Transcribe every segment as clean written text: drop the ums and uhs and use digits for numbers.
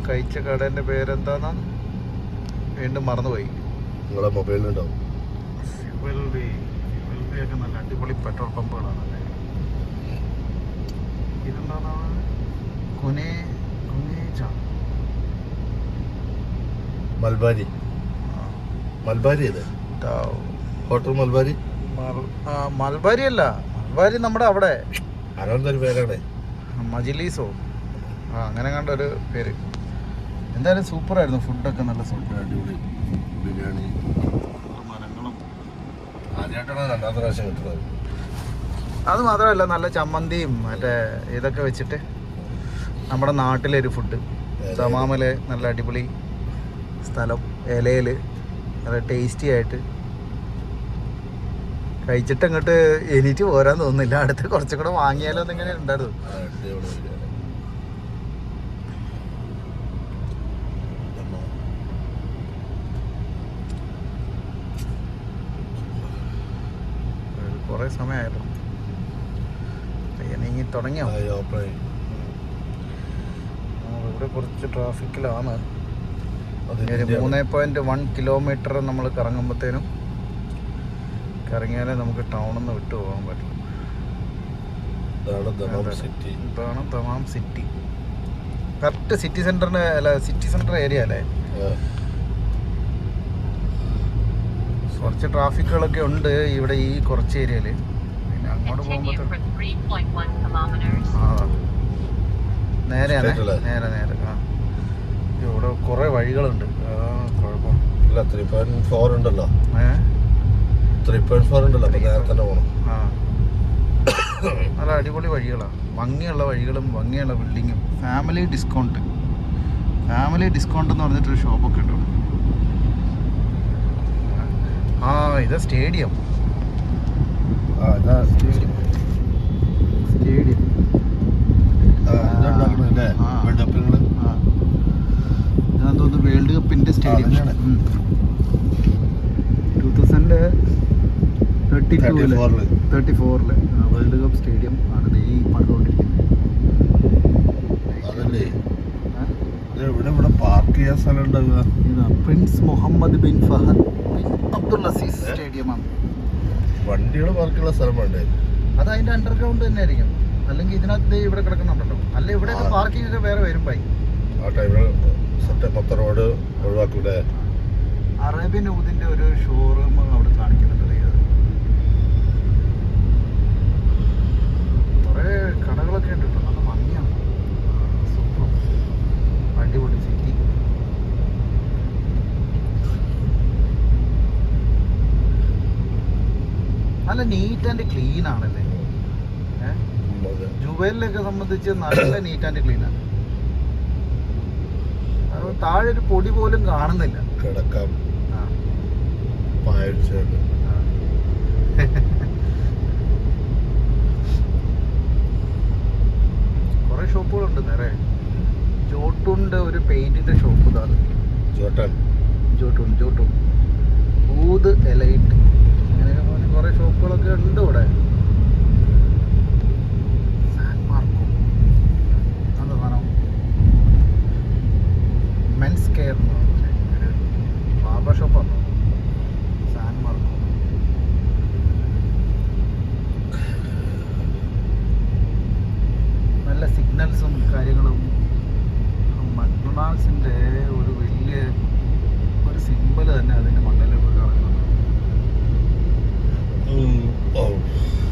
കഴിച്ച കടേൻ്റെ പേരെന്താന്നാ വീണ്ടും മറന്നുപോയി. നിങ്ങളെ മൊബൈലിലുണ്ടാവും. ഒക്കെ നല്ല അടിപൊളി പെട്രോൾ പമ്പുകളാണല്ലേ. ഇതെന്താണ് മൽബാരി. മൽബാരി അല്ലേ ഹോട്ടൽ മൽബാരി? മൽബാരി അല്ല, മൽബാരി നമ്മുടെ അവിടെ അങ്ങനത്തെ പേരാണ്. മജിലീസോ അങ്ങനെ കണ്ട ഒരു പേര്. എന്തായാലും സൂപ്പറായിരുന്നു ഫുഡൊക്കെ, നല്ല സൂപ്പർ അടിപൊളി ബിരിയാണി. മരങ്ങളും ആദ്യമായിട്ടാണ് രണ്ടാമത്തെ പ്രാവശ്യം കിട്ടുന്നത്. അത് മാത്രമല്ല നല്ല ചമ്മന്തിയും മറ്റേ ഇതൊക്കെ വെച്ചിട്ട് നമ്മുടെ നാട്ടിലൊരു ഫുഡ്. ദമാമിലെ നല്ല അടിപൊളി സ്ഥലം, ഇലയിൽ നല്ല ടേസ്റ്റി ആയിട്ട് കഴിച്ചിട്ട് അങ്ങോട്ട് എനിക്ക് പോരാൻ തോന്നുന്നില്ല. അടുത്ത് കുറച്ചും കൂടെ വാങ്ങിയാലോ എന്നിങ്ങനെ ഉണ്ടായിരുന്നു. കുറേ സമയമായിരുന്നു നീങ്ങി തുടങ്ങിയോ? ഇവിടെ കുറച്ച് ട്രാഫിക്കിലാണ്. 3.1 കിലോമീറ്റർ നമ്മൾ കറങ്ങുമ്പോഴത്തേനും കറങ്ങിയാലേ നമുക്ക് ടൗണിൽ നിന്ന് വിട്ടു പോകാൻ പറ്റും. ഇതാണ് ദമാം സിറ്റി. കറക്റ്റ് സിറ്റി സെന്ററിന് അല്ല, സിറ്റി സെന്റർ ഏരിയ അല്ലേ. കുറച്ച് ട്രാഫിക്കുകളൊക്കെ ഉണ്ട് ഇവിടെ ഈ കുറച്ച് ഏരിയയിൽ. പിന്നെ അങ്ങോട്ട് പോകുമ്പോൾ നേരെ നേരെ നേരെ ഇവിടെ കുറേ വഴികളുണ്ട്. കുഴപ്പം 3.4 ഉണ്ടല്ലോ. 3.4 ഉണ്ടല്ലോ, നേരെ തന്നെ പോകണം. നല്ല അടിപൊളി വഴികളാണ്, ഭംഗിയുള്ള വഴികളും ഭംഗിയുള്ള ബിൽഡിങ്ങും. ഫാമിലി ഡിസ്കൗണ്ട് എന്ന് പറഞ്ഞിട്ടൊരു ഷോപ്പൊക്കെ ഉണ്ട്. ഇതാ സ്റ്റേഡിയം. ഞാൻ തോന്നുന്നു വേൾഡ് കപ്പിന്റെ സ്റ്റേഡിയം 2034 വേൾഡ് കപ്പ് സ്റ്റേഡിയം ആണ് ഈ പണിതുകൊണ്ടിരിക്കുന്നത്. പാർക്ക് ചെയ്യാൻ സ്ഥലം ഉണ്ടാവുക. Prince Mohammed bin Fahd bin Abdul Aziz സ്റ്റേഡിയമാണ്. വണ്ടികൾ പാർക്കുള്ള സ്ഥലം വേണ്ടേ? അത് അതിന്റെ അണ്ടർഗ്രൗണ്ട് തന്നെ ആയിരിക്കും. അല്ലെങ്കിൽ ഇതിനകത്ത് ഇവിടെ കിടക്കുന്നുണ്ടല്ലോ. അല്ല ഇവിടെയൊക്കെ പാർക്കിംഗ് ഒക്കെ വേറെ വരും. ബൈ ആ ടൈമിൽ മൊത്തം റോഡ് ഒഴിവാക്കൂലേ? അറേബ്യൻ ഊദിന്റെ ഒരു ഷോറൂം അവിടെ കാണിക്കുന്നുണ്ട്. കുറേ കടകളൊക്കെ ഉണ്ട് കേട്ടോ. നല്ല ഭംഗിയാണ്, സൂപ്പർ അടിപൊളി സിറ്റി. നല്ല നീറ്റ് ആൻഡ് ക്ലീൻ ആണല്ലേ. ജുബൈലിലൊക്കെ സംബന്ധിച്ച് നല്ല നീറ്റ് ആൻഡ് ക്ലീൻ ആണ്. താഴെ ഒരു പൊടി പോലും കാണുന്നില്ല. കിടക്കാം. കുറെ ഷോപ്പുകളുണ്ട് നേരെ. ജോട്ടൂണിന്റെ ഒരു പെയിന്റിന്റെ ഷോപ്പ് ഇതാണ്. ജോട്ടൂൺ ഊദ് എലൈറ്റ് അങ്ങനെയൊക്കെ പറഞ്ഞ് കുറെ ഷോപ്പുകളൊക്കെ ഉണ്ട് ഇവിടെ. മെൻസ് കെയർ ബാർബർ ഷോപ്പാണ്. San Marco. നല്ല സിഗ്നൽസും കാര്യങ്ങളും. മക്ഡൊണാൾഡ്സിന്റെ ഒരു വലിയ ഒരു സിമ്പിൾ തന്നെ അതിന്റെ മണ്ടയിലൊക്കെ കാണുന്നുണ്ട്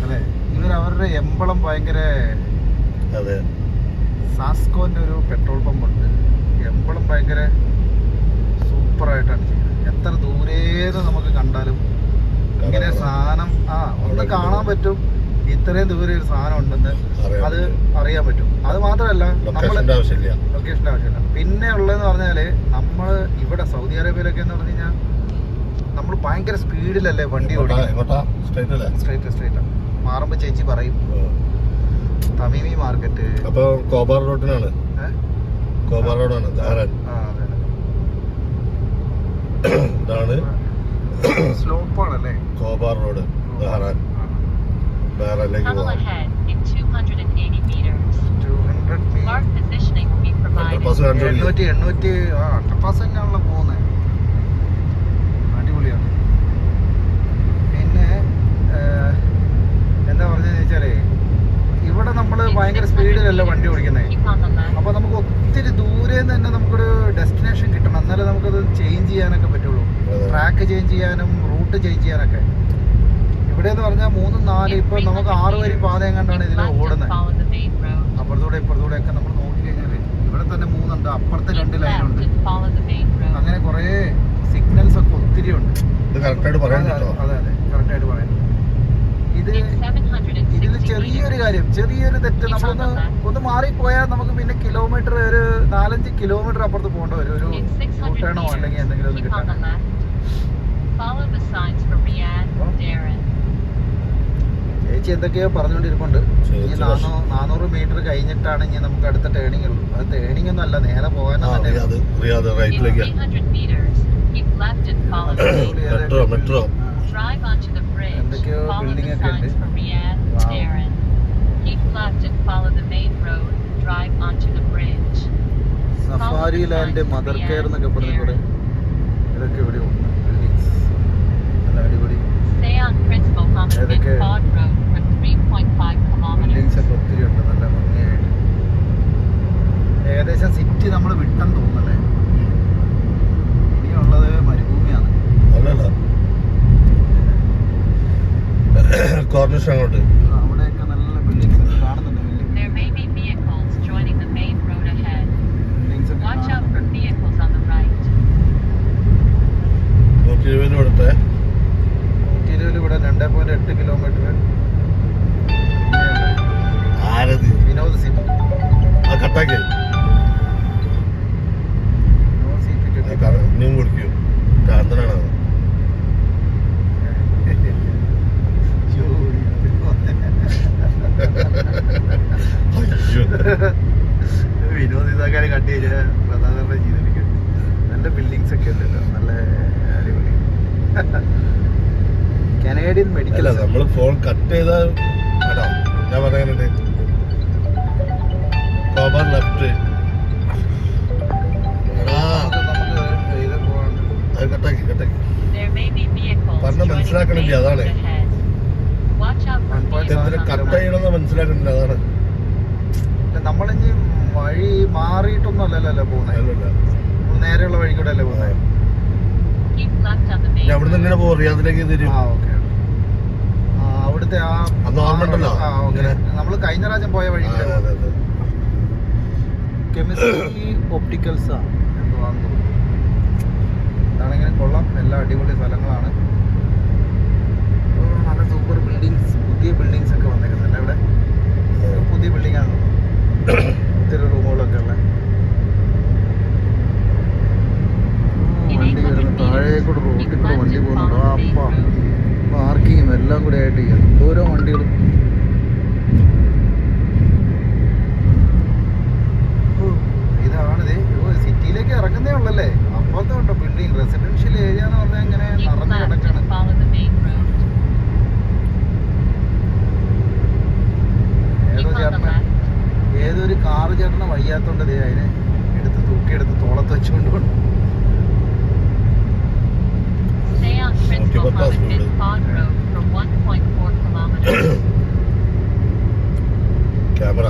അല്ലേ. അവരുടെ എംബളം ഭയങ്കര. സാസ്കോന്റെ ഒരു പെട്രോൾ പമ്പ് ഉണ്ട്. എംബളം ഭയങ്കര സൂപ്പറായിട്ടാണ് ചെയ്യുന്നത്. എത്ര ദൂരേന്ന് നമുക്ക് കണ്ടാലും ഇങ്ങനെ സാധനം ഒന്ന് കാണാൻ പറ്റും. ഇത്രയും ദൂരെ ഒരു സാധനം ഉണ്ടെന്ന് അത് അറിയാൻ പറ്റും. അത് മാത്രമല്ല ലൊക്കേഷന്റെ ആവശ്യമില്ല. പിന്നെ ഉള്ളതെന്ന് പറഞ്ഞാല് നമ്മൾ ഇവിടെ സൗദി അറേബ്യയിലൊക്കെ എന്ന് പറഞ്ഞു കഴിഞ്ഞാൽ നമ്മൾ ഭയങ്കര സ്പീഡിലല്ലേ വണ്ടി ഓടിക്കുന്നത്. സ്ട്രൈറ്റ് മാറുമ്പോ ചേച്ചി പറയും തമീമി മാർക്കറ്റ്. അപ്പൊ കോബാർ റോഡിനാണ്. ഇതാണ് സ്ലോപ്പാണല്ലേ കോബാർ റോഡ്. ബഹ്റാനിലേക്ക് പോകാം. അണ്ടർപാസ് കണ്ടു 800 അണ്ടർപാസ് തന്നെയാണല്ലോ പോകുന്നത്. അടിപൊളിയാണ്. പിന്നെ എന്താ പറഞ്ഞതെന്ന് വെച്ചാലേ ഇവിടെ നമ്മൾ ഭയങ്കര സ്പീഡിലല്ല വണ്ടി ഓടിക്കുന്നത്. അപ്പോൾ നമുക്ക് ഒത്തിരി ദൂരെ നിന്ന് തന്നെ നമുക്കൊരു ഡെസ്റ്റിനേഷൻ കിട്ടണം, എന്നാലേ നമുക്കത് ചേഞ്ച് ചെയ്യാനൊക്കെ പറ്റുള്ളൂ. ട്രാക്ക് ചേഞ്ച് ചെയ്യാനും റൂട്ട് ചേഞ്ച് ചെയ്യാനൊക്കെ. ഇവിടെ എന്ന് പറഞ്ഞാൽ 3, 4 ഇപ്പോൾ നമുക്ക് 6 വരി പാത എങ്ങാണ്ടാണ് ഇതിൽ ഓടുന്നത്. അപ്പുറത്തൂടെ ഇപ്പുറത്തൂടെ ഒക്കെ നമ്മൾ നോക്കി കഴിഞ്ഞാൽ ഇവിടെ തന്നെ 3 ഉണ്ട്, അപ്പുറത്ത് 2 ലൈനുണ്ട്. അങ്ങനെ കുറേ സിഗ്നൽസ് ഒക്കെ ഒത്തിരി ഉണ്ട്. ഇത് കറക്റ്റായിട്ട് പറയാൻ അതെ അതെ കറക്റ്റായിട്ട് പറയുന്നു. ഇതിൽ ചെറിയൊരു കാര്യം, ചെറിയൊരു തെറ്റ്, നമ്മളൊന്ന് മാറിപ്പോയാൽ നമുക്ക് പിന്നെ കിലോമീറ്റർ ഒരു 4-5 കിലോമീറ്റർ അപ്പുറത്ത് പോകേണ്ട വരും ഒരു യൂട്ടേണോ അല്ലെങ്കിൽ എന്തെങ്കിലും ഒന്ന് കിട്ടാൻ. ചേച്ചി എന്തൊക്കെയോ പറഞ്ഞുകൊണ്ടിരിപ്പുണ്ട്. ഇനി 400 മീറ്റർ കഴിഞ്ഞിട്ടാണ് ഇനി നമുക്ക് അടുത്ത ടേണിംഗ് ഉള്ളൂ. അത് ടേണിംഗ് ഒന്നും അല്ല, നേരെ പോകാനോ തന്നെ. മെട്രോ എന്തൊക്കെയോ ബിൽഡിംഗ് ഒക്കെ ഉണ്ട്. സഫാരി ലാൻഡ്, മദർ കെയർ എന്നൊക്കെ പറഞ്ഞ കുറെ ഇതൊക്കെ ഇവിടെ ഉണ്ട് ബിൽഡിങ്സ്. നല്ല അടിപൊളി ബിൽഡിങ്സ് ഒക്കെ ഒത്തിരി ഉണ്ട്, നല്ല ഭംഗിയായിട്ട്. ഏകദേശം സിറ്റി നമ്മൾ വിട്ടെന്ന് തോന്നുന്നല്ലേ. ഇനിയുള്ളത് മരുഭൂമിയാണ്. കോർണിഷ് അങ്ങോട്ട് അവിടെയൊക്കെ നല്ല ബിൽഡിങ്സ് ഒക്കെ കാണുന്നുണ്ട്. ഇവിടുത്തെ 120 ഇവിടെ 2.8 കിലോമീറ്റർ. വിനോദ് സിറ്റി കട്ടാക്കി വിനോദ് സിറ്റി ഇനിയും കുടിക്കും. കാന്തനാണ് വിനോദ് ഇതാക്കാൻ കട്ട് ചെയ്ത പ്രധാനപ്പെട്ട ജീവിതം. നല്ല ബിൽഡിങ്സ് ഒക്കെ ഉണ്ടല്ലോ, നല്ല അടിപൊളി. Canadian medical. നമ്മൾ ഫോൺ കട്ട് ചെയ്ത ഞാൻ പറയുന്നുണ്ട് ലെഫ്റ്റ് കട്ടാക്കി പറഞ്ഞ മനസ്സിലാക്കണില്ല. അതാണ് കട്ട് ചെയ്യണമെന്ന് മനസ്സിലാക്കണില്ല. അതാണ് നമ്മളിനി വഴി മാറിയിട്ടൊന്നും അല്ലല്ലോ പോകുന്നത്, നേരെയുള്ള വഴി കൂടെ അല്ലേ പോകുന്നത്. അവിടെ നിന്ന് എങ്ങനെ പോകും? റിയാദിലേക്ക് തരും. അവിടുത്തെ നമ്മള് കഴിഞ്ഞ പ്രാവശ്യം പോയ വഴി കെമിസ്ട്രി ഒപ്റ്റിക്കൽസ് എന്തുവാന്ന് തോന്നുന്നു. അതാണെങ്കിലും കൊള്ളാം, എല്ലാ അടിപൊളി സ്ഥലങ്ങളാണ്. നല്ല സൂപ്പർ ബിൽഡിങ്സ്, പുതിയ ബിൽഡിങ്സ് ഒക്കെ വന്നേക്കുന്നില്ല ഇവിടെ. പുതിയ ബിൽഡിംഗ് ആണ്, ഒത്തിരി റൂമുകളൊക്കെ ഉള്ള. വണ്ടി വരുന്നു താഴെ കൂടെ, റോട്ടിൽ കൂടെ വണ്ടി പോകുന്നുണ്ടോ? അപ്പ പാർക്കിങ്ങും എല്ലാം കൂടെ ആയിട്ട് എന്തോരോ വണ്ടികളും. ഇതാണിത് സിറ്റിയിലേക്ക് ഇറങ്ങുന്നേ ഉള്ളല്ലേ. അപ്പുറത്തെ ഉണ്ടോ ബിൽഡിംഗ്, റെസിഡൻഷ്യൽ ഏരിയ എന്ന് പറഞ്ഞാൽ ഇങ്ങനെ നിറഞ്ഞു കിടക്കാണ്. ഏതൊരു കാറ് ചേട്ടനെ വയ്യാത്തോണ്ട് അതിനെ തൂക്കിയെടുത്ത് തോളത്ത് വെച്ചുകൊണ്ട് കൊണ്ടു. ക്യാമറ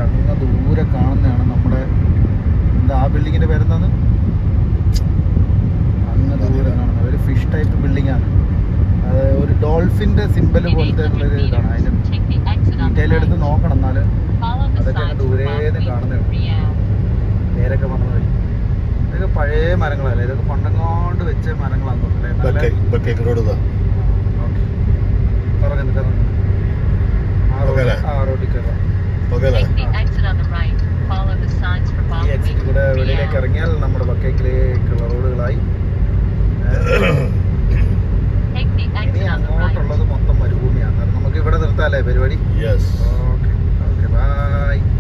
അങ്ങ് ദൂരെ കാണുന്നതാണ് നമ്മുടെ എന്താ ആ ബിൽഡിങ്ങിന്റെ പേരെന്താണ്? അങ്ങ് ദൂരെ കാണുന്ന ഒരു ഫിഷ് ടൈപ്പ് ബിൽഡിംഗ് ആണ്. അത് ഒരു ഡോൾഫിന്റെ സിമ്പല് പോലത്തെ ഉള്ളൊരു ഇതാണ്. അതിന്റെ ഡീറ്റെയിൽ എടുത്ത് നോക്കണം, എന്നാല് അതൊക്കെ അങ്ങ് ദൂരേന്ന് കാണുന്നേ ഉള്ളൂ. പേരൊക്കെ വന്നു വഴി. ഇതൊക്കെ പഴയ മരങ്ങളല്ലേ, ഇതൊക്കെ പണ്ടങ്ങോണ്ട് വെച്ച മരങ്ങളാന്ന് തോന്നുന്നത്. ആ റോഡിൽ കയറാം. ഈ എക്സിറ്റ് കൂടെ വെളിയിലേക്ക് ഇറങ്ങിയാൽ നമ്മുടെ ബക്കേക്കിലേക്കുള്ള റോഡുകളായി. ഇനി അങ്ങോട്ടുള്ളത് മൊത്തം മരുഭൂമിയാണ്. നമുക്ക് ഇവിടെ നിർത്താല്ലേ പരിപാടി? Okay okay bye.